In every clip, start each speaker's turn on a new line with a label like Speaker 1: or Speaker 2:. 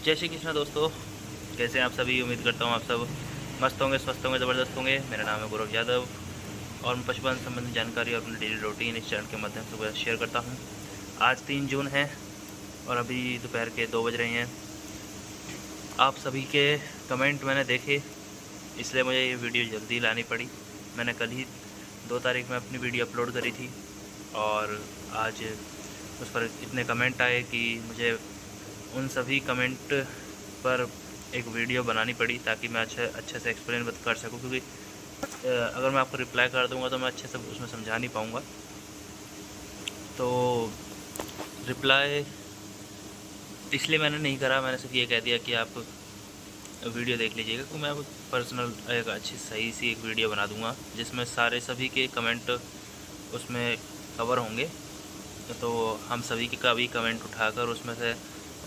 Speaker 1: जय श्री कृष्ण दोस्तों, कैसे हैं आप सभी। उम्मीद करता हूँ आप सब मस्त होंगे, स्वस्थ होंगे, ज़बरदस्त होंगे। मेरा नाम है गौरव यादव और मैं पशुपालन संबंधी जानकारी और अपनी डेली रूटीन इस चैनल के माध्यम से शेयर करता हूँ। आज 3 जून है और अभी दोपहर के 2 बज रहे हैं। आप सभी के कमेंट मैंने देखे, इसलिए मुझे ये वीडियो जल्दी लानी पड़ी। मैंने कल ही 2 तारीख में अपनी वीडियो अपलोड करी थी और आज उस पर इतने कमेंट आए कि मुझे उन सभी कमेंट पर एक वीडियो बनानी पड़ी ताकि मैं अच्छे से एक्सप्लेन कर सकूं, क्योंकि अगर मैं आपको रिप्लाई कर दूंगा तो मैं अच्छे से उसमें समझा नहीं पाऊंगा। तो रिप्लाई इसलिए मैंने नहीं करा, मैंने सिर्फ ये कह दिया कि आप वीडियो देख लीजिएगा, क्योंकि मैं पर्सनल एक अच्छी सही सी एक वीडियो बना दूंगा जिसमें सारे सभी के कमेंट उसमें कवर होंगे। तो हम सभी का भी कमेंट उठाकर उसमें से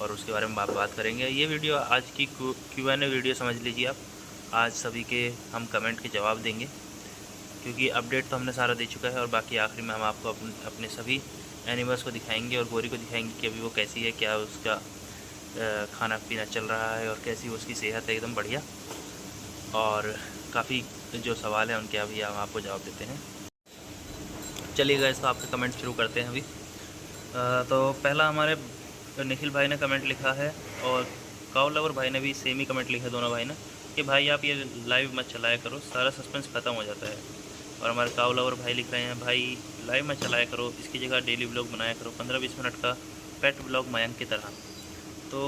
Speaker 1: और उसके बारे में बात करेंगे। ये वीडियो आज की Q&A वीडियो समझ लीजिए आप। आज सभी के हम कमेंट के जवाब देंगे, क्योंकि अपडेट तो हमने सारा दे चुका है और बाकी आखिरी में हम आपको अपने सभी एनिमल्स को दिखाएंगे और गोरी को दिखाएंगे कि अभी वो कैसी है, क्या उसका खाना पीना चल रहा है और कैसी उसकी सेहत है। एकदम बढ़िया। और काफ़ी जो सवाल हैं उनके अभी हम आपको जवाब देते हैं। चलिए गाइस, तो आपके कमेंट शुरू करते हैं अभी। तो पहला हमारे निखिल भाई ने कमेंट लिखा है और काउ लवर भाई ने भी सेम ही कमेंट लिखा है, दोनों भाई ने, कि भाई आप ये लाइव मत चलाया करो, सारा सस्पेंस ख़त्म हो जाता है। और हमारे काउ लवर भाई लिख रहे हैं, भाई लाइव मत चलाया करो, इसकी जगह डेली व्लॉग बनाया करो, 15-20 मिनट का पेट व्लॉग मयंक की तरह। तो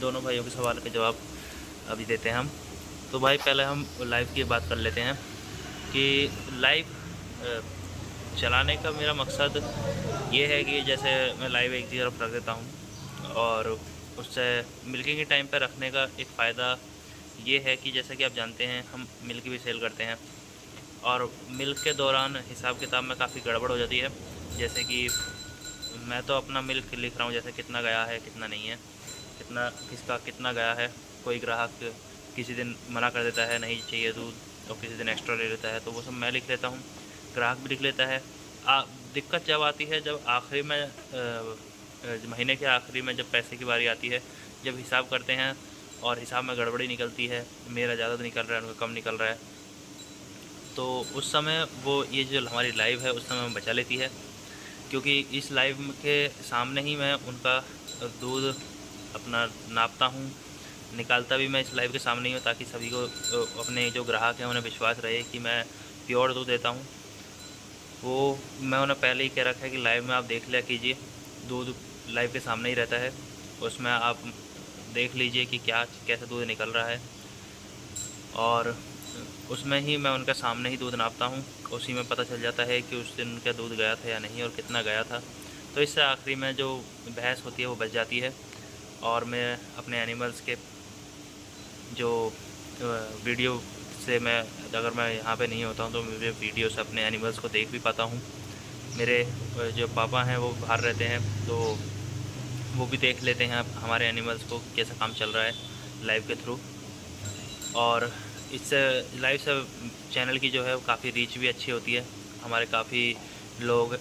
Speaker 1: दोनों भाइयों के सवाल के जवाब अभी देते हैं हम। तो भाई पहले हम लाइव की बात कर लेते हैं कि लाइव चलाने का मेरा मकसद ये है कि जैसे मैं लाइव एक तरफ रख देता हूँ और उससे मिल्किंग के टाइम पर रखने का एक फ़ायदा ये है कि जैसा कि आप जानते हैं हम मिल्क भी सेल करते हैं और मिल्क के दौरान हिसाब किताब में काफ़ी गड़बड़ हो जाती है। जैसे कि मैं तो अपना मिल्क लिख रहा हूँ, जैसे कितना गया है कितना नहीं है, कितना किसका कितना गया है। कोई ग्राहक किसी दिन मना कर देता है नहीं चाहिए दूध और किसी दिन एक्स्ट्रा ले लेता है, तो वो सब मैं लिख लेता हूँ, ग्राहक भी लिख लेता है। दिक्कत जब आती है जब आखिरी में महीने के आखिरी में जब पैसे की बारी आती है, जब हिसाब करते हैं और हिसाब में गड़बड़ी निकलती है, मेरा ज़्यादा निकल रहा है उनका कम निकल रहा है, तो उस समय वो ये जो हमारी लाइव है उस समय बचा लेती है। क्योंकि इस लाइव के सामने ही मैं उनका दूध अपना नापता हूँ, निकालता भी मैं इस लाइव के सामने ही हूँ, ताकि सभी को अपने जो ग्राहक हैं उन्हें विश्वास रहे कि मैं प्योर दूध देता हूँ। वो मैं उन्हें पहले ही कह रखा है कि लाइव में आप देख लिया कीजिए, दूध लाइव के सामने ही रहता है, उसमें आप देख लीजिए कि क्या कैसे दूध निकल रहा है। और उसमें ही मैं उनके सामने ही दूध नापता हूँ, उसी में पता चल जाता है कि उस दिन उनका दूध गया था या नहीं और कितना गया था। तो इससे आखिरी में जो बहस होती है वो बच जाती है और मैं अपने एनिमल्स के जो वीडियो से मैं अगर मैं यहाँ पे नहीं होता हूँ तो मेरे वीडियो से अपने एनिमल्स को देख भी पाता हूँ। मेरे जो पापा हैं वो बाहर रहते हैं, तो वो भी देख लेते हैं हमारे एनिमल्स को कैसा काम चल रहा है लाइव के थ्रू। और इससे लाइव से चैनल की जो है काफ़ी रीच भी अच्छी होती है। हमारे काफ़ी लोग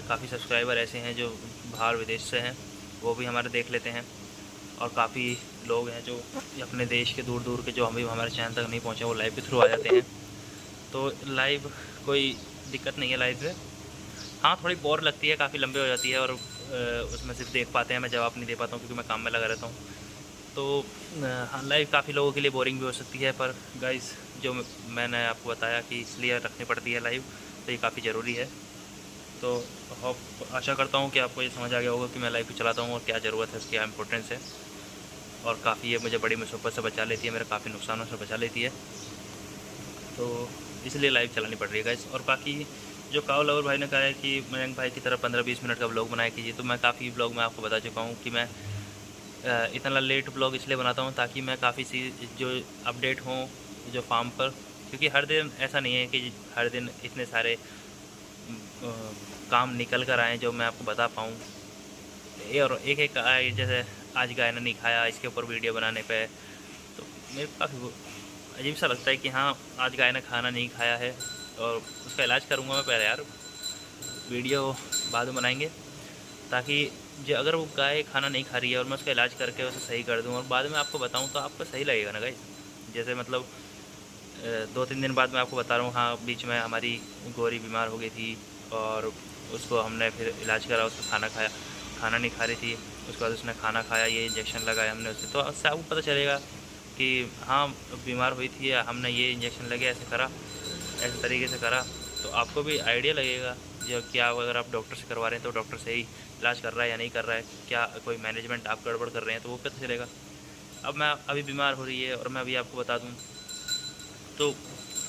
Speaker 1: काफ़ी सब्सक्राइबर ऐसे हैं जो बाहर विदेश से हैं, वो भी हमारे देख लेते हैं। और काफ़ी लोग हैं जो अपने देश के दूर दूर के जो अभी हमारे चैनल तक नहीं पहुँचे वो लाइव के थ्रू आ जाते हैं। तो लाइव कोई दिक्कत नहीं है लाइव से। हाँ, थोड़ी बोर लगती है, काफ़ी लंबी हो जाती है और उसमें सिर्फ देख पाते हैं, मैं जवाब नहीं दे पाता हूँ क्योंकि मैं काम में लगा रहता हूँ। तो हाँ, लाइव काफ़ी लोगों के लिए बोरिंग भी हो सकती है, पर गाइस जो मैंने आपको बताया कि इसलिए रखनी पड़ती है लाइव, तो ये काफ़ी ज़रूरी है। तो होप आशा करता हूँ कि आपको ये समझ आ गया होगा कि मैं लाइव चलाता हूँ और क्या ज़रूरत है, क्या इंपॉर्टेंस है। और काफ़ी ये मुझे बड़ी मुसीबत से बचा लेती है, मेरे काफ़ी नुकसानों से बचा लेती है, तो इसलिए लाइव चलानी पड़ रही है गाइस। और बाकी जो काउ लवर भाई ने कहा है कि मयंक भाई की तरह 15-20 मिनट का ब्लॉग बनाया कीजिए, तो मैं काफ़ी ब्लॉग में आपको बता चुका हूँ कि मैं इतना लेट ब्लॉग इसलिए बनाता हूँ ताकि मैं काफ़ी सी जो अपडेट हों जो फार्म पर, क्योंकि हर दिन ऐसा नहीं है कि हर दिन इतने सारे काम निकल कर आएँ जो मैं आपको बता पाऊँ। और एक एक जैसे आज गाय ने नहीं खाया, इसके ऊपर वीडियो बनाने पे तो मेरे को काफ़ी अजीब सा लगता है कि हाँ आज गाय ने खाना नहीं खाया है और उसका इलाज करूँगा मैं पहले यार, वीडियो बाद में बनाएंगे। ताकि जो अगर वो गाय खाना नहीं खा रही है और मैं उसका इलाज करके उसे सही कर दूँ और बाद में आपको बताऊँ तो आपको सही लगेगा ना गाइस। जैसे मतलब 2-3 दिन बाद मैं आपको बता रहा हूँ, हाँ बीच में हमारी गोरी बीमार हो गई थी और उसको हमने फिर इलाज करा, उसको खाना खाया, खाना नहीं खा रही थी, उसके बाद उसने खाना खाया, ये इंजेक्शन लगाया हमने उसे, तो उससे आपको पता चलेगा कि हाँ बीमार हुई थी, हमने ये इंजेक्शन लगे, ऐसे करा, ऐसे तरीके से करा, तो आपको भी आइडिया लगेगा। जो क्या अगर आप डॉक्टर से करवा रहे हैं तो डॉक्टर सही इलाज कर रहा है या नहीं कर रहा है, क्या कोई मैनेजमेंट आप गड़बड़ कर रहे हैं, तो वो पता चलेगा। अब मैं अभी बीमार हो रही है और मैं अभी आपको बता दूँ तो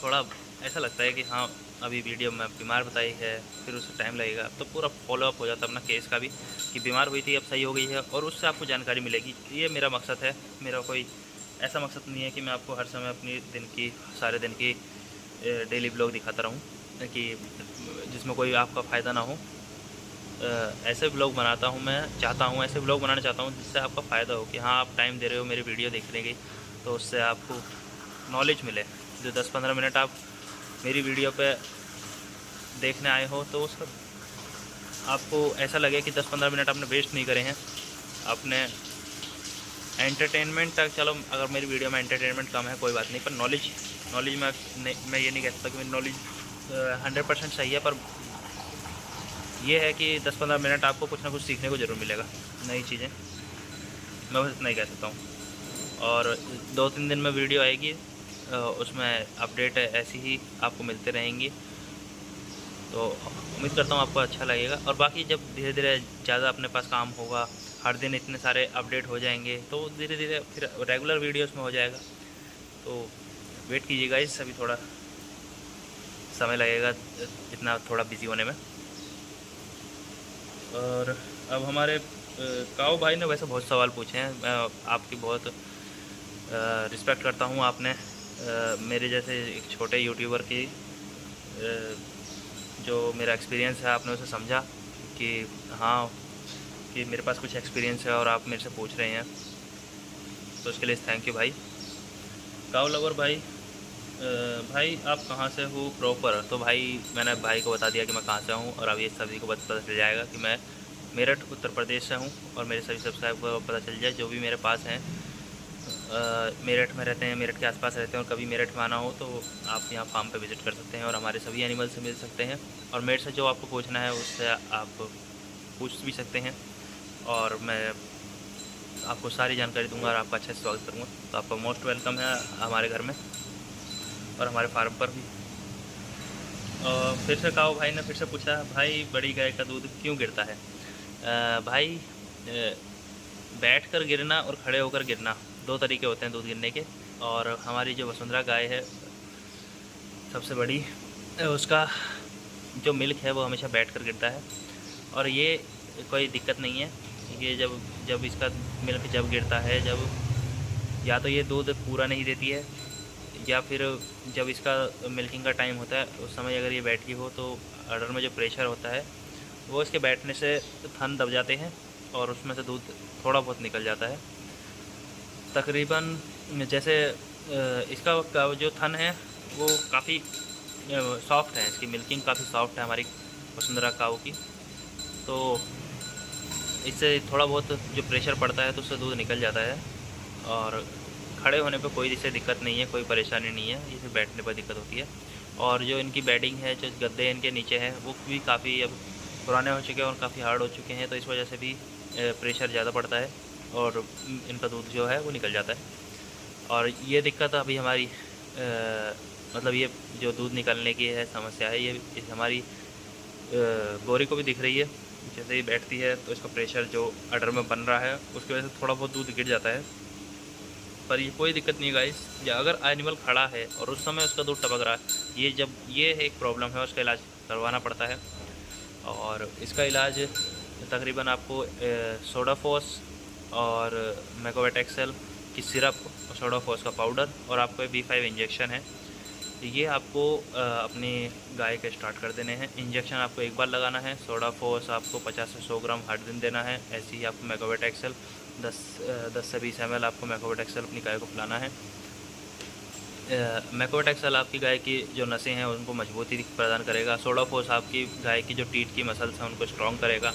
Speaker 1: थोड़ा ऐसा लगता है कि हाँ अभी वीडियो में बीमार बताई है, फिर उससे टाइम लगेगा, तो पूरा फॉलोअप हो जाता है अपना केस का भी कि बीमार हुई थी अब सही हो गई है और उससे आपको जानकारी मिलेगी। ये मेरा मकसद है। मेरा कोई ऐसा मकसद नहीं है कि मैं आपको हर समय अपनी दिन की सारे दिन की डेली ब्लॉग दिखाता रहूँ कि जिसमें कोई आपका फ़ायदा ना हो। ऐसे ब्लॉग बनाता हूँ, मैं चाहता हूँ ऐसे ब्लॉग बनाना चाहता हूँ जिससे आपका फ़ायदा हो कि हाँ आप टाइम दे रहे हो मेरी वीडियो देखने की, तो उससे आपको नॉलेज मिले। जो 10-15 मिनट आप मेरी वीडियो पे देखने आए हो तो उसका आपको ऐसा लगे कि 10-15 मिनट आपने वेस्ट नहीं करे हैं, आपने एंटरटेनमेंट तक, चलो अगर मेरी वीडियो में एंटरटेनमेंट कम है कोई बात नहीं, पर नॉलेज मैं ये नहीं कह सकता कि मेरी नॉलेज 100% सही है, पर ये है कि 10-15 मिनट आपको कुछ ना कुछ सीखने को ज़रूर मिलेगा, नई चीज़ें। मैं बस इतना ही कह सकता हूँ। और 2-3 दिन में वीडियो आएगी, उसमें अपडेट ऐसी ही आपको मिलते रहेंगी, तो उम्मीद करता हूँ आपको अच्छा लगेगा। और बाकी जब धीरे धीरे ज़्यादा अपने पास काम होगा, हर दिन इतने सारे अपडेट हो जाएंगे, तो धीरे धीरे फिर रेगुलर वीडियोस में हो जाएगा। तो वेट कीजिएगा, इस अभी थोड़ा समय लगेगा इतना थोड़ा बिजी होने में। और अब हमारे काऊ भाई ने वैसे बहुत सवाल पूछे हैं, मैं आपकी बहुत रिस्पेक्ट करता हूँ। आपने मेरे जैसे एक छोटे यूट्यूबर की जो मेरा एक्सपीरियंस है आपने उसे समझा कि हाँ कि मेरे पास कुछ एक्सपीरियंस है और आप मेरे से पूछ रहे हैं, तो उसके लिए थैंक यू भाई। काऊ लवर भाई, भाई आप कहाँ से हो प्रॉपर? तो भाई मैंने भाई को बता दिया कि मैं कहाँ से हूँ, और अब ये सभी को पता चल जाएगा कि मैं मेरठ उत्तर प्रदेश से हूँ, और मेरे सभी सब्सक्राइबर को पता चल जाए जो भी मेरे पास हैं मेरठ में रहते हैं, मेरठ के आसपास रहते हैं, और कभी मेरठ में आना हो तो आप यहाँ फार्म पे विज़िट कर सकते हैं और हमारे सभी एनिमल से मिल सकते हैं। और मेरे से जो आपको पूछना है उससे आप पूछ भी सकते हैं, और मैं आपको सारी जानकारी दूंगा और आपका अच्छे से स्वागत करूँगा। तो आपका मोस्ट वेलकम है हमारे घर में और हमारे फार्म पर भी। और फिर से काऊ भाई ने फिर से पूछा, भाई बड़ी गाय का दूध क्यों गिरता है? भाई बैठ कर गिरना और खड़े होकर गिरना दो तरीके होते हैं दूध गिरने के, और हमारी जो वसुंधरा गाय है सबसे बड़ी, उसका जो मिल्क है वो हमेशा बैठ कर गिरता है, और ये कोई दिक्कत नहीं है। ये जब इसका मिल्क जब गिरता है, जब या तो ये दूध पूरा नहीं देती है, या फिर जब इसका मिल्किंग का टाइम होता है उस समय अगर ये बैठी हो तो अडर में जो प्रेशर होता है वो इसके बैठने से थन दब जाते हैं और उसमें से दूध थोड़ा बहुत निकल जाता है तकरीबन। जैसे इसका जो थन है वो काफ़ी सॉफ्ट है, इसकी मिल्किंग काफ़ी सॉफ्ट है हमारी वसुंधरा काऊ की, तो इससे थोड़ा बहुत जो प्रेशर पड़ता है तो उससे दूध निकल जाता है। और खड़े होने पे कोई इससे दिक्कत नहीं है, कोई परेशानी नहीं है, ये सिर्फ बैठने पर दिक्कत होती है। और जो इनकी बेडिंग है, जो गद्दे इनके नीचे हैं वो भी काफ़ी अब पुराने हो चुके हैं और काफ़ी हार्ड हो चुके हैं, तो इस वजह से भी प्रेशर ज़्यादा पड़ता है और इनका दूध जो है वो निकल जाता है। और ये दिक्कत अभी हमारी मतलब ये जो दूध निकलने की है समस्या है, ये हमारी गोरी को भी दिख रही है। जैसे ही बैठती है तो इसका प्रेशर जो अडर में बन रहा है उसकी वजह से थोड़ा बहुत दूध गिर जाता है, पर ये कोई दिक्कत नहीं गाइस। या अगर एनिमल खड़ा है और उस समय उसका दूध टपक रहा है, ये एक प्रॉब्लम है, उसका इलाज करवाना पड़ता है। और इसका इलाज तकरीबन आपको सोडाफॉस और मैकोवेट एक्सेल की सिरप, सोडाफॉस का पाउडर, और आपको B5 इंजेक्शन है, ये आपको अपनी गाय के स्टार्ट कर देने हैं। इंजेक्शन आपको एक बार लगाना है, सोडाफॉस आपको 50 से 100 ग्राम हर दिन देना है। ऐसे ही आपको मैकोवेट एक्सेल 10 से 20 ml आपको मैकोवेट एक्सेल अपनी गाय को पिलाना है। मैकोवेट एक्सेल आपकी गाय की जो नसें हैं उनको मजबूती प्रदान करेगा। सोडाफॉस आपकी गाय की जो टीथ की मसल्स हैं उनको स्ट्रॉन्ग करेगा।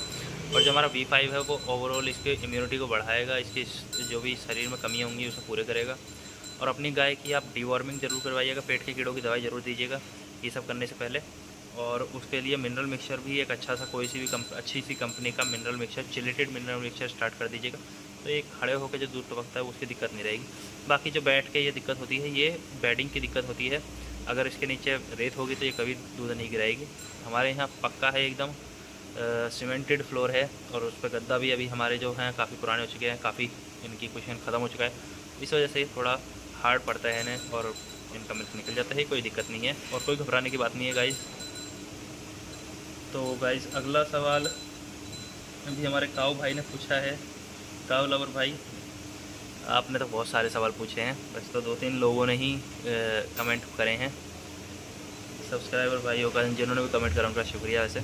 Speaker 1: और जो हमारा B5 है वो ओवरऑल इसके इम्यूनिटी को बढ़ाएगा, इसके जो भी शरीर में कमियाँ होंगी उसे पूरे करेगा। और अपनी गाय की आप डीवॉर्मिंग ज़रूर करवाइएगा, पेट के कीड़ों की दवाई ज़रूर दीजिएगा ये सब करने से पहले। और उसके लिए मिनरल मिक्सचर भी एक अच्छा सा कोई सी भी अच्छी सी कंपनी का mineral mixture, chelated mineral mixture start कर दीजिएगा। तो ये खड़े होकर जो दूध टपकता है उसकी दिक्कत नहीं रहेगी। बाकी जो बैठ के ये दिक्कत होती है, ये बेडिंग की दिक्कत होती है। अगर इसके नीचे रेत होगी तो ये कभी दूध नहीं गिराएगी। हमारे यहाँ पक्का है एकदम, सीमेंटेड फ्लोर है, और उस पर गद्दा भी अभी हमारे जो हैं काफ़ी पुराने हो चुके हैं, काफ़ी इनकी कुशन ख़त्म हो चुका है। इस वजह से थोड़ा हार्ड पड़ता है इन्हें और इनका मिल्क निकल जाता है, कोई दिक्कत नहीं है और कोई घबराने की बात नहीं है गाइस। तो गाइस अगला सवाल अभी हमारे काऊ भाई ने पूछा है। काऊ लवर भाई, आपने तो बहुत सारे सवाल पूछे हैं, वैसे तो 2-3 लोगों ने ही कमेंट करे हैं, सब्सक्राइबर भाइयों का जिन्होंने भी कमेंट करा उनका शुक्रिया। वैसे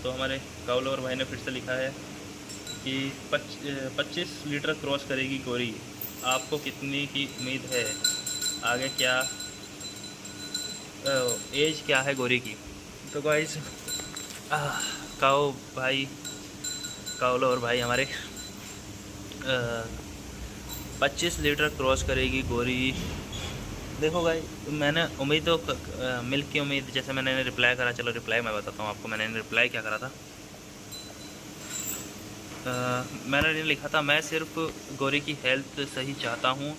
Speaker 1: तो हमारे काऊ लवर भाई ने फिर से लिखा है कि 25 लीटर क्रॉस करेगी गोरी, आपको कितनी की उम्मीद है, आगे क्या एज क्या है गोरी की। तो गाइस काऊ भाई, काऊ लवर भाई हमारे 25 लीटर क्रॉस करेगी गोरी। देखो भाई, मैंने उम्मीद तो मिल्क की उम्मीद, जैसे मैंने रिप्लाई करा, चलो रिप्लाई मैं बताता हूँ आपको। मैंने रिप्लाई क्या करा था, मैंने लिखा था मैं सिर्फ गोरी की हेल्थ सही चाहता हूँ,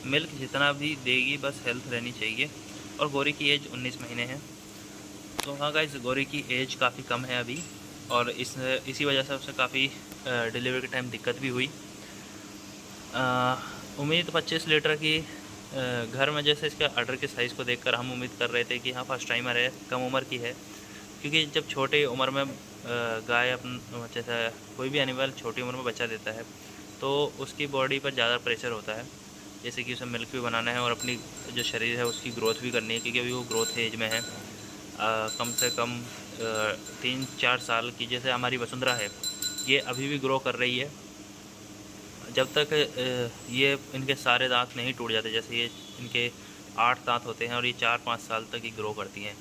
Speaker 1: मिल्क जितना भी देगी बस हेल्थ रहनी चाहिए। और गोरी की एज 19 महीने है। तो हाँ गाइस, गोरी की एज काफ़ी कम है अभी, और इसी वजह से उसे काफ़ी डिलीवरी के टाइम दिक्कत भी हुई। उम्मीद 25 लीटर की घर में, जैसे इसके अडर के साइज़ को देखकर हम उम्मीद कर रहे थे कि हाँ फर्स्ट टाइमर है, कम उम्र की है। क्योंकि जब छोटे उम्र में गाय जैसे कोई भी एनिमल छोटी उम्र में बच्चा देता है तो उसकी बॉडी पर ज़्यादा प्रेशर होता है, जैसे कि उसे मिल्क भी बनाना है और अपनी जो शरीर है उसकी ग्रोथ भी करनी है, क्योंकि अभी वो ग्रोथ एज में है। कम से कम 3-4 साल की, जैसे हमारी वसुंधरा है ये अभी भी ग्रो कर रही है। जब तक ये इनके सारे दांत नहीं टूट जाते, जैसे ये इनके 8 दांत होते हैं और ये 4-5 साल तक ही ग्रो करती हैं,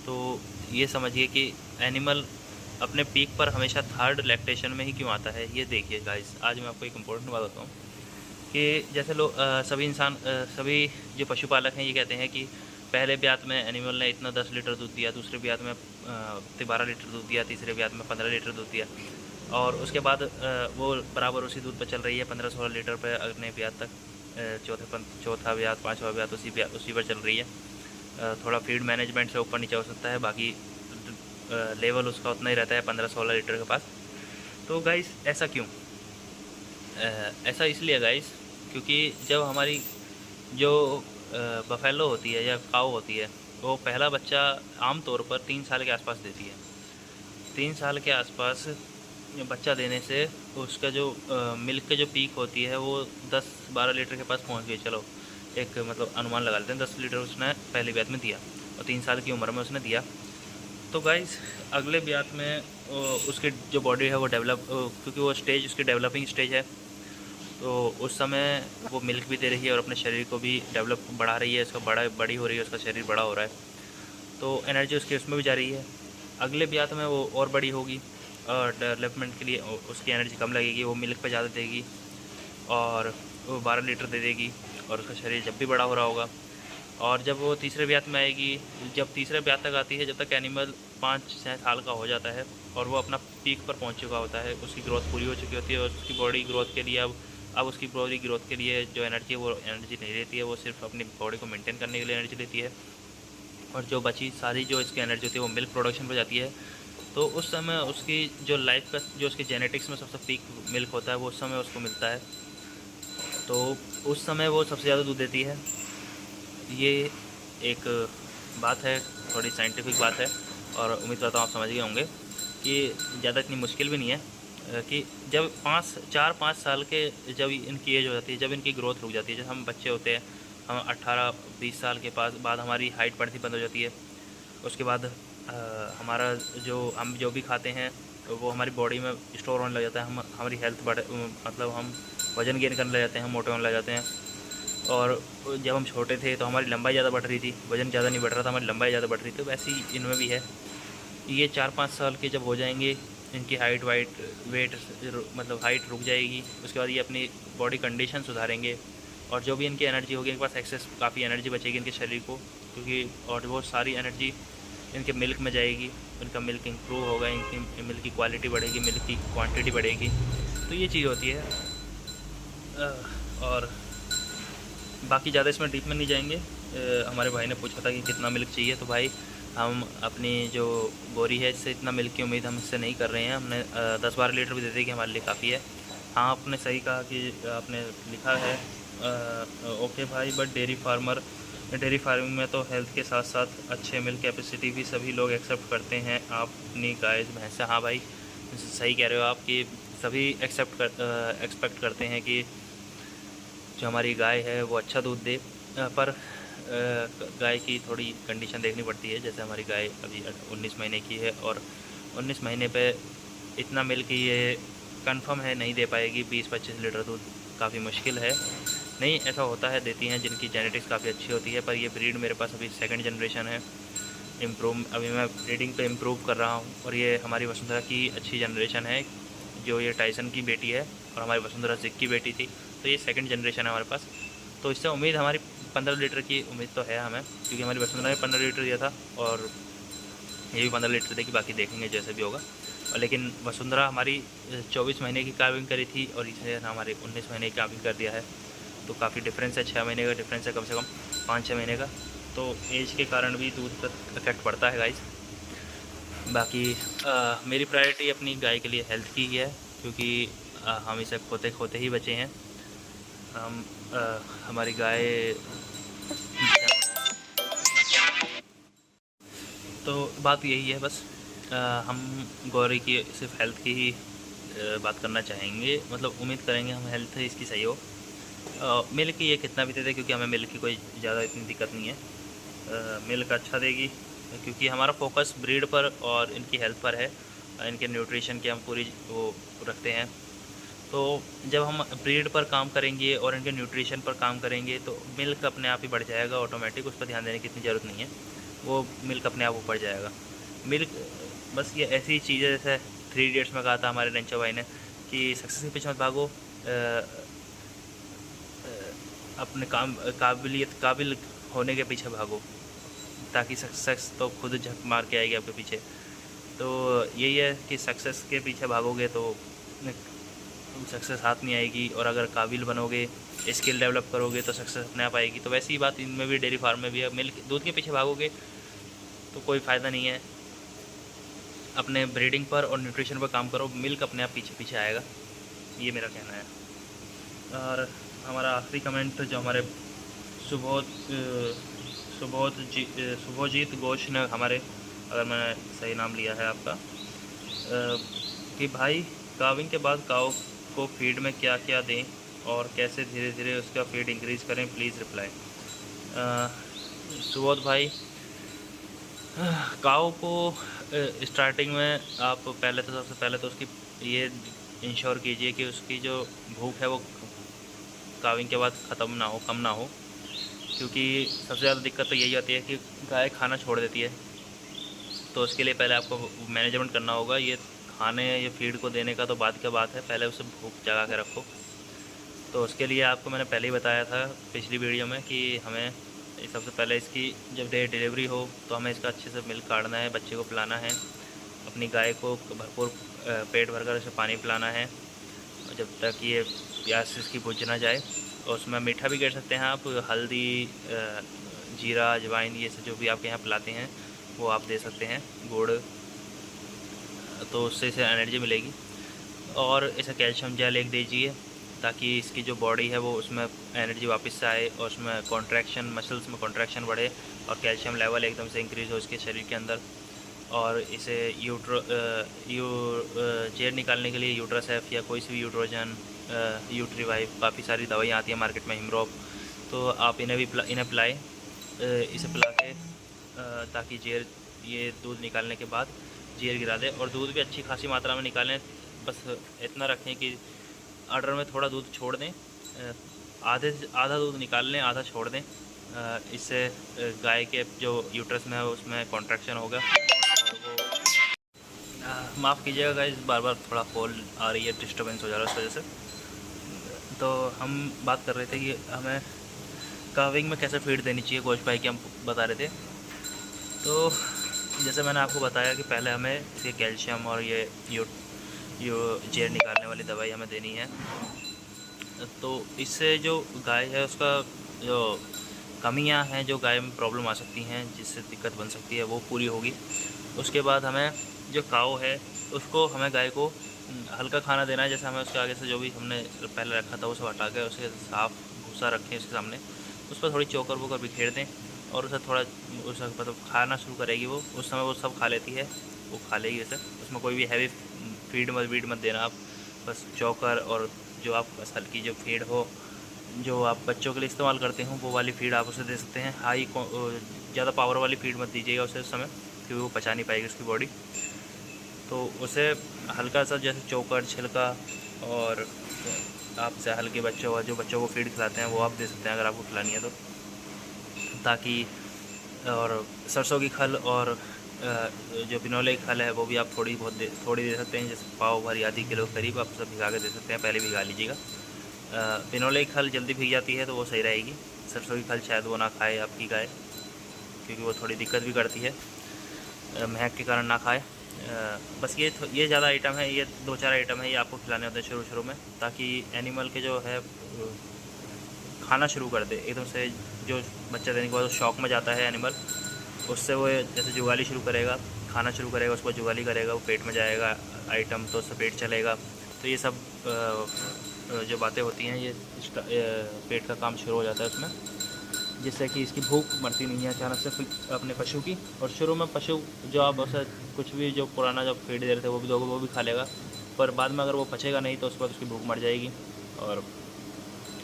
Speaker 1: तो ये समझिए कि एनिमल अपने पीक पर हमेशा थर्ड लैक्टेशन में ही क्यों आता है। ये देखिए गाइस, आज मैं आपको एक इम्पोर्टेंट बात बताता हूँ कि जैसे लोग सभी जो पशुपालक हैं ये कहते हैं कि पहले ब्यात में एनिमल ने इतना 10 लीटर दूध दिया, दूसरे ब्यात में 12 लीटर दूध दिया, तीसरे ब्यात में 15 लीटर दूध दिया, और उसके बाद वो बराबर उसी दूध पर चल रही है 15-16 लीटर पर अगले ब्यात तक, चौथा ब्यात, पाँचवा ब्यात उसी पर चल रही है। थोड़ा फीड मैनेजमेंट से ऊपर नीचे हो सकता है, बाकी लेवल उसका उतना ही रहता है 15-16 लीटर के पास। तो गाइस ऐसा क्यों? ऐसा इसलिए गाइस, क्योंकि जब हमारी जो बफेलो होती है या काऊ होती है, वो पहला बच्चा आमतौर पर 3 साल के आसपास देती है। 3 साल के आसपास बच्चा देने से उसका जो मिल्क के जो पीक होती है वो 10-12 लीटर के पास पहुंच गई। चलो एक मतलब अनुमान लगा लेते हैं, 10 लीटर उसने पहली ब्यात में दिया और 3 साल की उम्र में उसने दिया। तो गाइस अगले ब्यात में उसकी जो बॉडी है वो डेवलप, क्योंकि वो स्टेज उसकी डेवलपिंग स्टेज है, तो उस समय वो मिल्क भी दे रही है और अपने शरीर को भी डेवलप बढ़ा रही है, इसका बड़ी हो रही है, उसका शरीर बड़ा हो रहा है, तो एनर्जी उसकी उसमें भी जा रही है। अगले ब्यात में वो और बड़ी होगी और डेवलपमेंट के लिए उसकी एनर्जी कम लगेगी, वो मिल्क पे ज़्यादा देगी और वो 12 लीटर दे देगी, और उसका शरीर जब भी बड़ा हो रहा होगा। और जब वो तीसरे ब्यात में आएगी, जब तीसरे ब्यात तक आती है, जब तक एनिमल 5-6 साल का हो जाता है और वो अपना पीक पर पहुंच चुका होता है, उसकी ग्रोथ पूरी हो चुकी होती है, और उसकी बॉडी ग्रोथ के लिए अब उसकी बॉडी ग्रोथ के लिए जो एनर्जी है वो एनर्जी नहीं लेती है, वो सिर्फ अपनी बॉडी को मेंटेन करने के लिए एनर्जी लेती है, और जो बची सारी जो इसकी एनर्जी होती है वो मिल्क प्रोडक्शन पर जाती है। तो उस समय उसकी जो लाइफ का जो उसकी जेनेटिक्स में सबसे पीक मिल्क होता है वो उस समय उसको मिलता है, तो उस समय वो सबसे ज़्यादा दूध देती है। ये एक बात है, थोड़ी साइंटिफिक बात है, और उम्मीद करता हूँ आप समझ गए होंगे कि ज़्यादा इतनी मुश्किल भी नहीं है। कि जब 4-5 साल के जब इनकी एज हो जाती है, जब इनकी ग्रोथ रुक जाती है, जब हम बच्चे होते हैं, हम 18-20 साल के बाद हमारी हाइट बढ़ती बंद हो जाती है। उसके बाद हमारा हम जो भी खाते हैं वो हमारी बॉडी में स्टोर होने लग जाता है, हमारी हेल्थ मतलब हम वज़न गेन करने लग जाते हैं, हम मोटे होने लग जाते हैं। और जब हम छोटे थे तो हमारी लंबाई ज़्यादा बढ़ रही थी, वज़न ज़्यादा नहीं बढ़ रहा था, हमारी लंबाई ज़्यादा बढ़ रही थी। तो वैसे ही इनमें भी है, ये 4-5 साल के जब हो जाएंगे इनकी हाइट वेट मतलब हाइट रुक जाएगी। उसके बाद ये अपनी बॉडी कंडीशन सुधारेंगे और जो भी इनकी एनर्जी होगी, इनके पास एक्सेस काफ़ी एनर्जी बचेगी इनके शरीर को, क्योंकि और वो सारी एनर्जी इनके मिल्क में जाएगी। इनका मिल्क इंप्रूव होगा, इनकी मिल्क की क्वालिटी बढ़ेगी, मिल्क की क्वांटिटी बढ़ेगी। तो ये चीज़ होती है। और बाकी ज़्यादा इसमें डीप में नहीं जाएंगे। हमारे भाई ने पूछा था कि कितना मिल्क चाहिए, तो भाई हम अपनी जो बोरी है इससे इतना मिल्क की उम्मीद हम इससे नहीं कर रहे हैं। हमने 10-12 लीटर भी दे दी कि हमारे लिए काफ़ी है। हाँ, आपने सही कहा कि आपने लिखा है ओके भाई, बट डेयरी फार्मिंग में तो हेल्थ के साथ साथ अच्छे मिल्क कैपेसिटी भी सभी लोग एक्सेप्ट करते हैं। आप अपनी गाय भैंस, हाँ भाई सही कह रहे हो आप कि सभी एक्सपेक्ट करते हैं कि जो हमारी गाय है वो अच्छा दूध दे, पर गाय की थोड़ी कंडीशन देखनी पड़ती है। जैसे हमारी गाय अभी 19 महीने की है और 19 महीने पे इतना मिल्क ये कंफर्म है नहीं दे पाएगी। 20-25 लीटर दूध काफ़ी मुश्किल है। नहीं, ऐसा होता है, देती हैं जिनकी जेनेटिक्स काफ़ी अच्छी होती है, पर ये ब्रीड मेरे पास अभी सेकंड जनरेशन है। अभी मैं ब्रीडिंग पे इम्प्रूव कर रहा हूँ और ये हमारी वसुंधरा की अच्छी जनरेशन है, जो ये टाइसन की बेटी है और हमारी वसुंधरा जिक की बेटी थी। तो ये सेकंड जनरेशन है हमारे पास। तो इससे उम्मीद हमारी 15 लीटर की उम्मीद तो है हमें, क्योंकि हमारी वसुंधरा ने 15 लीटर दिया था और ये भी 15 लीटर देगी। बाकी देखेंगे जैसे भी होगा। और लेकिन वसुंधरा हमारी 24 महीने की काविंग करी थी और इसे हमारे 19 महीने की काविंग कर दिया है। तो काफ़ी डिफरेंस है, 6 महीने का डिफरेंस है, कम से कम 5-6 महीने का। तो एज के कारण भी दूध पर इफेक्ट पड़ता है गाइस। बाकी मेरी प्रायोरिटी अपनी गाय के लिए हेल्थ की ही है, क्योंकि हम इसे खोते खोते ही बचे हैं। हम हमारी गाय, तो बात यही है बस। हम गौरी की सिर्फ हेल्थ की ही बात करना चाहेंगे, मतलब उम्मीद करेंगे हम हेल्थ इसकी सही हो। मिल्क ये कितना भी दे दे, क्योंकि हमें मिल्क की कोई ज़्यादा इतनी दिक्कत नहीं है। मिल्क अच्छा देगी, क्योंकि हमारा फोकस ब्रीड पर और इनकी हेल्थ पर है। इनके न्यूट्रिशन की हम पूरी वो रखते हैं। तो जब हम ब्रीड पर काम करेंगे और इनके न्यूट्रिशन पर काम करेंगे तो मिल्क अपने आप ही बढ़ जाएगा ऑटोमेटिक। उस पर ध्यान देने की इतनी ज़रूरत नहीं है, वो मिल्क अपने आप ऊपर जाएगा। मिल्क बस ये ऐसी चीज़ है, जैसे 3 इडियट्स में कहा था हमारे रेंचो भाई ने कि सक्सेस के पीछे मत भागो, अपने काबिल होने के पीछे भागो, ताकि सक्सेस तो खुद झक मार के आएगी आपके पीछे। तो यही है कि सक्सेस के पीछे भागोगे तो सक्सेस हाथ नहीं आएगी, और अगर काबिल बनोगे, स्किल डेवलप करोगे तो सक्सेस अपने आप आएगी। तो वैसी ही बात इनमें भी, डेयरी फार्म में भी है। मिल्क दूध के पीछे भागोगे तो कोई फ़ायदा नहीं है। अपने ब्रीडिंग पर और न्यूट्रिशन पर काम करो, मिल्क अपने आप पीछे पीछे आएगा। ये मेरा कहना है। और हमारा आखिरी कमेंट जो हमारे शुभोजीत घोष ने हमारे, अगर मैंने सही नाम लिया है आपका, कि भाई काविंग के बाद काऊ को फीड में क्या क्या दें और कैसे धीरे धीरे उसका फीड इंक्रीज़ करें, प्लीज़ रिप्लाई। सुबोध भाई, काऊ को स्टार्टिंग में आप सबसे पहले तो उसकी ये इंश्योर कीजिए कि उसकी जो भूख है वो काविंग के बाद ख़त्म ना हो, कम ना हो। क्योंकि सबसे ज़्यादा दिक्कत तो यही आती है कि गाय खाना छोड़ देती है। तो उसके लिए पहले आपको मैनेजमेंट करना होगा। ये खाने, ये फीड को देने का तो बाद की बात है, पहले उसे भूख जगा के रखो। तो उसके लिए आपको मैंने पहले ही बताया था पिछली वीडियो में कि हमें सबसे पहले इसकी जब डिलीवरी हो तो हमें इसका अच्छे से मिल्क काटना है, बच्चे को पिलाना है, अपनी गाय को भरपूर पेट भरकर उसे पानी पिलाना है जब तक ये प्यास इसकी बुझ ना जाए। और उसमें मीठा भी कर सकते हैं आप, हल्दी, जीरा, अजवाइन, ये सब जो भी आपके यहाँ पिलाते हैं वो आप दे सकते हैं, गुड़, तो उससे इसे एनर्जी मिलेगी। और इसे कैल्शियम जेल एक दीजिए, ताकि इसकी जो बॉडी है वो उसमें एनर्जी वापस से आए और उसमें कॉन्ट्रैक्शन, मसल्स में कॉन्ट्रैक्शन बढ़े और कैल्शियम लेवल एकदम से इंक्रीज़ हो इसके शरीर के अंदर। और इसे जेर निकालने के लिए यूट्रासेफ या कोई सी भी यूट्रोजन, यूट्रीवाइव, काफ़ी सारी दवाइयाँ आती हैं मार्केट में, हिमरोप, तो आप इन्हें पिलाएँ, इसे पिला के ताकि जेर, ये दूध निकालने के बाद जेर गिरा दें। और दूध भी अच्छी खासी मात्रा में निकालें। बस इतना रखें कि ऑर्डर में थोड़ा दूध छोड़ दें, आधा दूध निकाल लें, आधा छोड़ दें। इससे गाय के जो यूट्रस में है उसमें कॉन्ट्रैक्शन होगा और वो माफ़ कीजिएगा गाइस, बार बार थोड़ा कॉल आ रही है, डिस्टर्बेंस हो जा रहा है उस वजह से। तो हम बात कर रहे थे कि हमें काविंग में कैसे फीड देनी चाहिए गोश्त भाई की, हम बता रहे थे। तो जैसे मैंने आपको बताया कि पहले हमें इसके कैल्शियम और यो जेर निकालने वाली दवाई हमें देनी है। तो इससे जो गाय है उसका जो कमियां हैं, जो गाय में प्रॉब्लम आ सकती हैं, जिससे दिक्कत बन सकती है, वो पूरी होगी। उसके बाद हमें जो काव है उसको, हमें गाय को हल्का खाना देना है। जैसे हमें उसके आगे से जो भी हमने पहले रखा था वो सब हटा कर उसे साफ़ भूसा रखें उसके सामने, उस पर थोड़ी चोकर वोकर बिखेर दें और उसे थोड़ा, उसे मतलब खाना शुरू करेगी वो, उस समय वो सब खा लेती है, वो खा लेगी उसे। उसमें कोई भी हैवी वीड मत देना आप, बस चोकर और जो आप बस हल्की जो फीड हो, जो आप बच्चों के लिए इस्तेमाल करते हो, वो वाली फीड आप उसे दे सकते हैं। ज़्यादा पावर वाली फीड मत दीजिएगा उसे उस समय, क्योंकि वो पचा नहीं पाएगी उसकी बॉडी। तो उसे हल्का सा जैसे चोकर, छिलका, और आपसे हल्के बच्चों, जो बच्चों को फीड खिलाते हैं वो आप दे सकते हैं अगर आपको खिलानी है तो। ताकि, और सरसों की खल और जो बिनौले की खल है वो भी आप थोड़ी दे सकते हैं। जैसे पाव भर आधी किलो करीब आप सब भिगा के दे सकते हैं, पहले भिगा लीजिएगा। बिनौले की खल जल्दी भीग जाती है तो वो सही रहेगी। सरसों की खल शायद वो ना खाए आपकी गाय, क्योंकि वो थोड़ी दिक्कत भी करती है, महक के कारण ना खाए। बस ये ज़्यादा आइटम है, ये 2-4 आइटम है, ये आपको खिलाने होते हैं शुरू में, ताकि एनिमल के जो है खाना शुरू कर दे एकदम से। जो बच्चा देने के बाद शौक में जाता है एनिमल, उससे वो जैसे जुगाली शुरू करेगा, खाना शुरू करेगा, उसको जुगाली करेगा, वो पेट में जाएगा आइटम, तो उससे पेट चलेगा। तो ये सब जो बातें होती हैं, ये पेट का काम शुरू हो जाता है उसमें, जिससे कि इसकी भूख मरती नहीं है अचानक से अपने पशु की। और शुरू में पशु जो आप उसे कुछ भी जो पुराना जब फीड दे रहे थे वो भी दोगे, वो भी खा लेगा, पर बाद में अगर वो पचेगा नहीं तो उसके बाद उसकी भूख मर जाएगी, और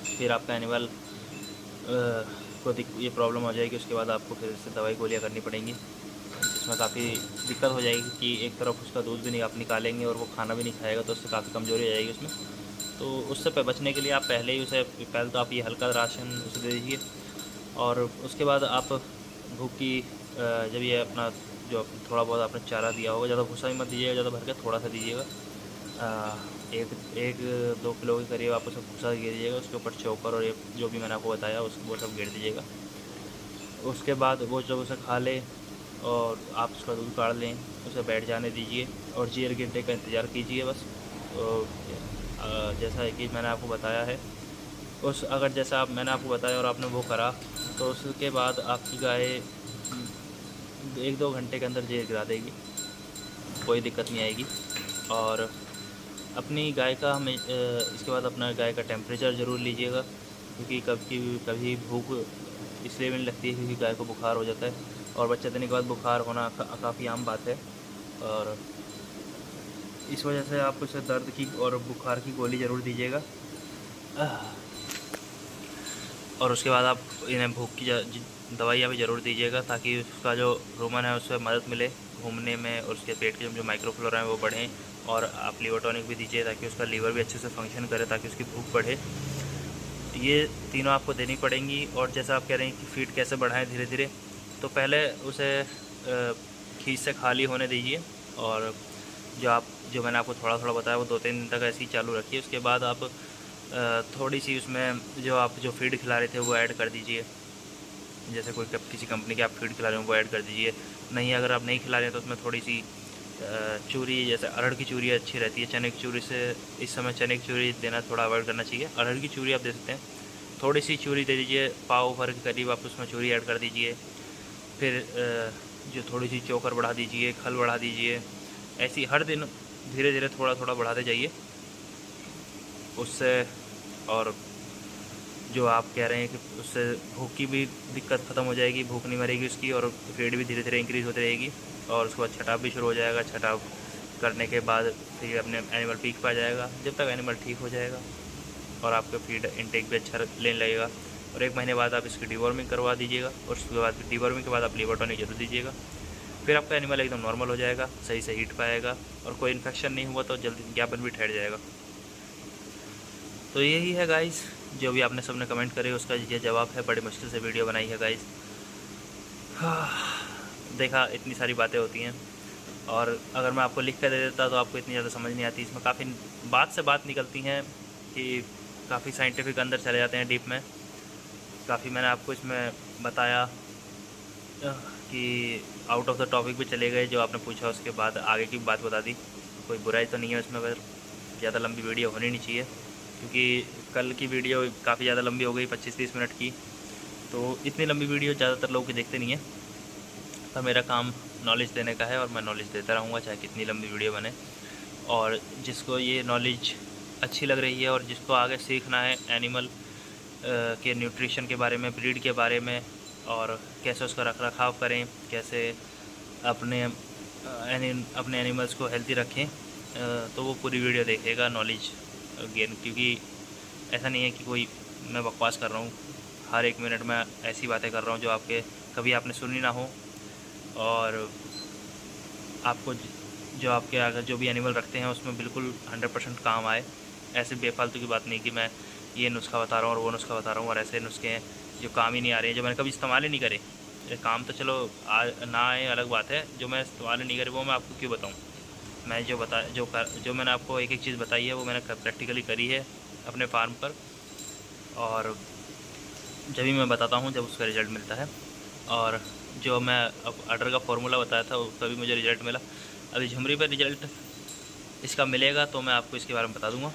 Speaker 1: फिर आपका एनिमल को ये प्रॉब्लम हो जाएगी। उसके बाद आपको फिर से दवाई गोलियाँ करनी पड़ेंगी, जिसमें काफ़ी दिक्कत हो जाएगी कि एक तरफ उसका दूध भी नहीं आप निकालेंगे और वो खाना भी नहीं खाएगा, तो उससे काफ़ी कमज़ोरी आ जाएगी उसमें। तो उससे बचने के लिए आप पहले तो आप ये हल्का राशन उसे दे दीजिए, और उसके बाद आप भूख की जब ये अपना जो थोड़ा बहुत आपने चारा दिया होगा, ज़्यादा भूसा भी मत दीजिएगा, ज़्यादा भर के थोड़ा सा दीजिएगा। 1-2 किलो के करीब आप उसे भूसा गिर दीजिएगा, उसके ऊपर चोकर और ये जो भी मैंने आपको बताया वो सब गिर दीजिएगा। उसके बाद वो जब उसे खा ले और आप उसका दूध काढ़ लें, उसे बैठ जाने दीजिए और जेर गिरने का इंतज़ार कीजिए बस। तो जैसा कि मैंने आपको बताया है, मैंने आपको बताया और आपने वो करा, तो उसके बाद आपकी गाय 1-2 घंटे के अंदर जेर गिरा देगी, कोई दिक्कत नहीं आएगी। और अपनी गाय का इसके बाद अपना गाय का टेम्परेचर ज़रूर लीजिएगा, क्योंकि कभी भूख इसलिए भी नहीं लगती है क्योंकि गाय को बुखार हो जाता है, और बच्चा देने के बाद बुखार होना काफ़ी आम बात है। और इस वजह से आप उसे दर्द की और बुखार की गोली ज़रूर दीजिएगा। और उसके बाद आप इन्हें भूख की दवाइयाँ भी ज़रूर दीजिएगा, ताकि उसका जो रूमन है उससे मदद मिले घूमने में, और उसके पेट के जो माइक्रोफ्लोरा हैं वो बढ़ें। और आप लीवर टॉनिक भी दीजिए ताकि उसका लीवर भी अच्छे से फंक्शन करे, ताकि उसकी भूख बढ़े। ये तीनों आपको देनी पड़ेंगी। और जैसा आप कह रहे हैं कि फीड कैसे बढ़ाएं धीरे धीरे, तो पहले उसे खींच से खाली होने दीजिए, और जो मैंने आपको थोड़ा थोड़ा बताया वो 2-3 दिन तक ऐसे ही चालू रखिए। उसके बाद आप थोड़ी सी उसमें जो फीड खिला रहे थे वो ऐड कर दीजिए। जैसे किसी कंपनी की आप फीड खिला रहे हो वो ऐड कर दीजिए। नहीं, अगर आप नहीं खिला रहे हैं तो उसमें थोड़ी सी चूरी, जैसे अरहर की चूरी अच्छी रहती है, चने की चूरी से इस समय चने की चूरी देना थोड़ा अवॉइड करना चाहिए। अरहर की चूरी आप दे सकते हैं, थोड़ी सी चूरी दे दीजिए, पाव भर के करीब आप उसमें चूरी ऐड कर दीजिए। फिर जो थोड़ी सी चोकर बढ़ा दीजिए, खल बढ़ा दीजिए। ऐसी हर दिन धीरे धीरे थोड़ा थोड़ा बढ़ाते जाइए उससे। और जो आप कह रहे हैं कि उससे भूख की भी दिक्कत ख़त्म हो जाएगी, भूख नहीं मरेगी उसकी, और फीड भी धीरे धीरे इंक्रीज़ होती रहेगी। और उसके बाद छटाव भी शुरू हो जाएगा। छटाव करने के बाद फिर अपने एनिमल पीक पर आ जाएगा, जब तक एनिमल ठीक हो जाएगा और आपका फीड इंटेक भी अच्छा लेने लगेगा। और 1 महीने बाद आप इसकी डिवॉर्मिंग करवा दीजिएगा, और उसके बाद डिवॉर्मिंग के बाद आप लीवर टॉनिक जरूर दीजिएगा। फिर आपका एनिमल एकदम नॉर्मल हो जाएगा, सही से हीट पाएगा, और कोई इन्फेक्शन नहीं हुआ तो जल्दी विज्ञापन भी ठहर जाएगा। तो यही है गाइस, जो भी आपने सबने कमेंट करे उसका ये जवाब है। बड़ी मुश्किल से वीडियो बनाई है गाइस। देखा, इतनी सारी बातें होती हैं, और अगर मैं आपको लिख कर दे देता तो आपको इतनी ज़्यादा समझ नहीं आती। इसमें काफ़ी बात से बात निकलती हैं कि काफ़ी साइंटिफिक अंदर चले जाते हैं डीप में। काफ़ी मैंने आपको इसमें बताया कि आउट ऑफ द टॉपिक भी चले गए, जो आपने पूछा उसके बाद आगे की बात बता दी। कोई बुराई तो नहीं है उसमें, पर ज़्यादा लंबी वीडियो होनी नहीं चाहिए, क्योंकि कल की वीडियो काफ़ी ज़्यादा लंबी हो गई 25-30 मिनट की। तो इतनी लंबी वीडियो ज़्यादातर लोग देखते नहीं हैं, पर मेरा काम नॉलेज देने का है और मैं नॉलेज देता रहूँगा चाहे कितनी लंबी वीडियो बने। और जिसको ये नॉलेज अच्छी लग रही है और जिसको आगे सीखना है एनिमल के न्यूट्रिशन के बारे में, ब्रीड के बारे में, और कैसे उसका रख रखाव करें, कैसे अपने अपने एनिमल्स को हेल्दी रखें, तो वो पूरी वीडियो देखेगा नॉलेज गेन। क्योंकि ऐसा नहीं है कि कोई मैं बकवास कर रहा हूँ, हर एक मिनट में ऐसी बातें कर रहा हूँ जो आपके कभी आपने सुनी ना हो, और आपको जो आपके अगर जो भी एनिमल रखते हैं उसमें बिल्कुल 100% काम आए। ऐसे बेफालतू की बात नहीं कि मैं ये नुस्खा बता रहा हूँ और वो नुस्खा बता रहा हूँ, और ऐसे नुस्खे हैं जो काम ही नहीं आ रहे हैं, जो मैंने कभी इस्तेमाल ही नहीं करे। काम तो चलो ना आए अलग बात है, जो मैं इस्तेमाल ही नहीं करे वो मैं आपको क्यों बताऊँ। मैं जो मैंने आपको एक एक चीज़ बताई है वो मैंने प्रैक्टिकली करी है अपने फार्म पर, और जब भी मैं बताता हूँ जब उसका रिज़ल्ट मिलता है। और जो मैं अब अडर का फार्मूला बताया था उसका भी मुझे रिज़ल्ट मिला। अभी झुमरी पर रिज़ल्ट इसका मिलेगा तो मैं आपको इसके बारे में बता दूँगा,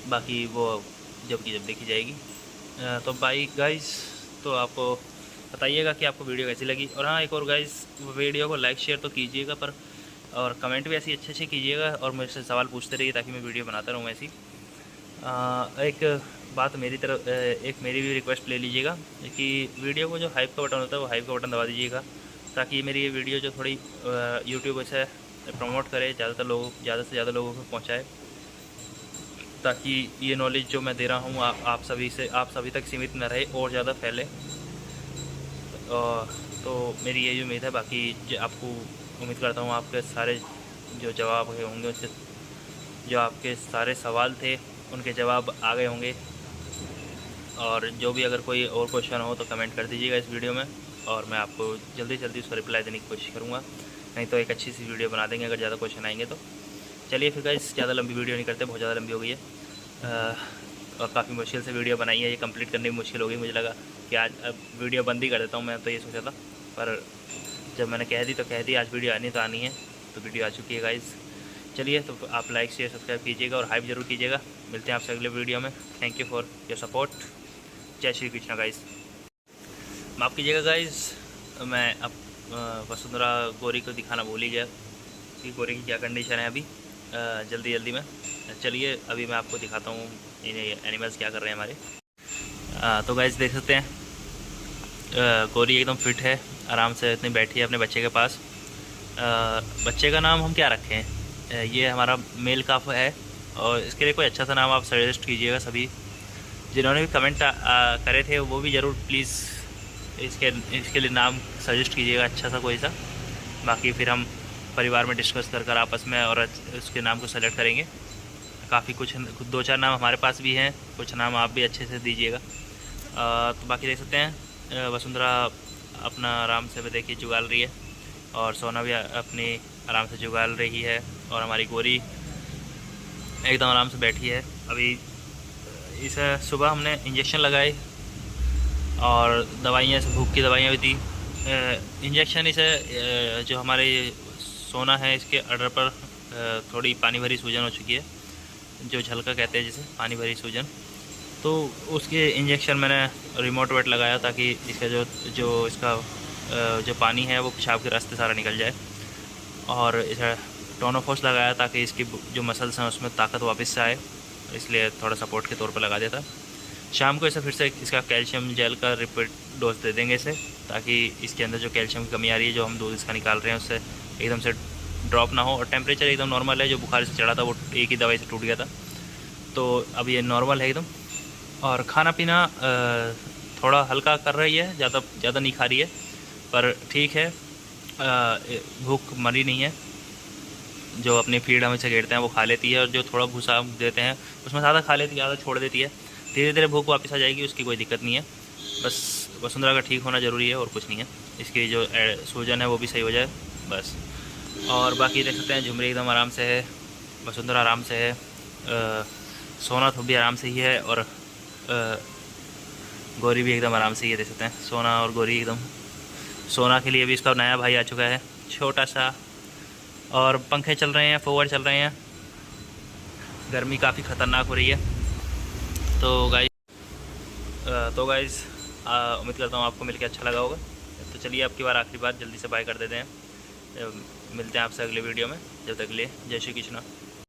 Speaker 1: बाकी वो जब देखी जाएगी। तो बाई गाइस, तो आप बताइएगा कि आपको वीडियो कैसी लगी। और हाँ, एक और गाइस, वीडियो को लाइक शेयर तो कीजिएगा, पर और कमेंट भी ऐसी अच्छे कीजिएगा और मेरे से सवाल पूछते रहिए ताकि मैं वीडियो बनाता रहूँ ऐसी। एक बात मेरी तरफ, एक मेरी भी रिक्वेस्ट ले लीजिएगा कि वीडियो को जो हाइप का बटन होता है वो हाइप का बटन दबा दीजिएगा, ताकि मेरी ये वीडियो जो थोड़ी यूट्यूब से प्रमोट करे, ज़्यादा से ज़्यादा लोगों को पहुँचाए, ताकि ये नॉलेज जो मैं दे रहा हूँ आप सभी तक सीमित न रहे और ज़्यादा फैले। तो मेरी यही उम्मीद है। बाकी आपको उम्मीद करता हूँ आपके सारे जो जवाब होंगे उससे, जो आपके सारे सवाल थे उनके जवाब आ गए होंगे। और जो भी अगर कोई और क्वेश्चन हो तो कमेंट कर दीजिएगा इस वीडियो में, और मैं आपको जल्दी से जल्दी उसका रिप्लाई देने की कोशिश करूँगा। नहीं तो एक अच्छी सी वीडियो बना देंगे अगर ज़्यादा क्वेश्चन आएंगे तो। चलिए फिर गाइस, ज़्यादा लंबी वीडियो नहीं करते, बहुत ज़्यादा लंबी हो गई है और काफ़ी मुश्किल से वीडियो बनाई है। ये कंप्लीट करने में मुश्किल हो गई, मुझे लगा कि आज अब वीडियो बंद ही कर देता हूँ, मैं तो ये सोचा था, पर जब मैंने कह दी तो कह दी, आज वीडियो आनी तो आनी है, तो वीडियो आ चुकी है गाइस। चलिए, तो आप लाइक शेयर सब्सक्राइब कीजिएगा और हाइप ज़रूर कीजिएगा। मिलते हैं आपसे अगले वीडियो में। Thank you for your support. जय श्री कृष्णा गाइस। माफ़ कीजिएगा गाइस, मैं अब वसुंधरा गौरी को दिखाना भूल ही गया कि गौरी की क्या कंडीशन है अभी, जल्दी में। चलिए अभी मैं आपको दिखाता हूँ एनिमल्स क्या कर रहे हैं हमारे। तो गाइस देख सकते हैं गौरी एकदम फिट है, आराम से इतनी बैठी है अपने बच्चे के पास। बच्चे का नाम हम क्या रखें? ये हमारा मेल काफ है, और इसके लिए कोई अच्छा सा नाम आप सजेस्ट कीजिएगा। सभी जिन्होंने भी कमेंट करे थे वो भी ज़रूर प्लीज़ इसके लिए नाम सजेस्ट कीजिएगा अच्छा सा कोई सा। बाकी फिर हम परिवार में डिस्कस कर आपस में और उसके नाम को सेलेक्ट करेंगे। काफ़ी कुछ 2-4 नाम हमारे पास भी हैं, कुछ नाम आप भी अच्छे से दीजिएगा। तो बाकी देख सकते हैं वसुंधरा अपना आराम से देखिए जुगाल रही है, और सोना भी अपनी आराम से जुगाल रही है, और हमारी गौरी एकदम आराम से बैठी है। अभी इसे सुबह हमने इंजेक्शन लगाए और दवाइयाँ, भूख की दवाइयाँ भी दी। इंजेक्शन इसे जो हमारे सोना है इसके अडर पर थोड़ी पानी भरी सूजन हो चुकी है, जो झलका कहते हैं जिसे, पानी भरी सूजन। तो उसके इंजेक्शन मैंने रिमोट वेट लगाया ताकि इसका जो पानी है वो पेशाब के रास्ते सारा निकल जाए, और इसे टोनोफोर्स लगाया ताकि इसकी जो मसल्स हैं उसमें ताकत वापस से आए, इसलिए थोड़ा सपोर्ट के तौर पर लगा देता। शाम को इसे फिर से इसका कैल्शियम जेल का रिपीट डोज दे देंगे इसे, ताकि इसके अंदर जो कैल्शियम की कमी आ रही है, जो हम दूध इसका निकाल रहे हैं, उससे एकदम से ड्रॉप ना हो। और टेम्परेचर एकदम नॉर्मल है, जो बुखार से चढ़ा था वो एक ही दवाई से टूट गया था, तो अब ये नॉर्मल है एकदम। और खाना पीना थोड़ा हल्का कर रही है, ज़्यादा नहीं खा रही है, पर ठीक है, भूख मरी नहीं है। जो अपनी फीड हम इसे घेरते हैं वो खा लेती है, और जो थोड़ा भूसा देते हैं उसमें ज़्यादा खा लेती है, ज़्यादा छोड़ देती है। धीरे धीरे भूख वापस आ जाएगी, उसकी कोई दिक्कत नहीं है। बस वसुंधरा का ठीक होना ज़रूरी है और कुछ नहीं है। इसकी जो सूजन है वो भी सही हो जाए बस। और बाकी देख सकते हैं झुमरी एकदम आराम से है, वसुंधरा आराम से है, सोना तो भी आराम से ही है, और गौरी भी एकदम आराम से ही है। देख सकते हैं सोना और गौरी एकदम। सोना के लिए भी इसका नया भाई आ चुका है छोटा सा, और पंखे चल रहे हैं, फॉरवर्ड चल रहे हैं। गर्मी काफ़ी ख़तरनाक हो रही है। तो गाइस उम्मीद करता हूँ आपको मिलकर अच्छा लगा होगा। तो चलिए आपकी बार आखिरी बार जल्दी से बाय कर देते हैं। मिलते हैं आपसे अगले वीडियो में, जब तक के लिए जय श्री कृष्ण।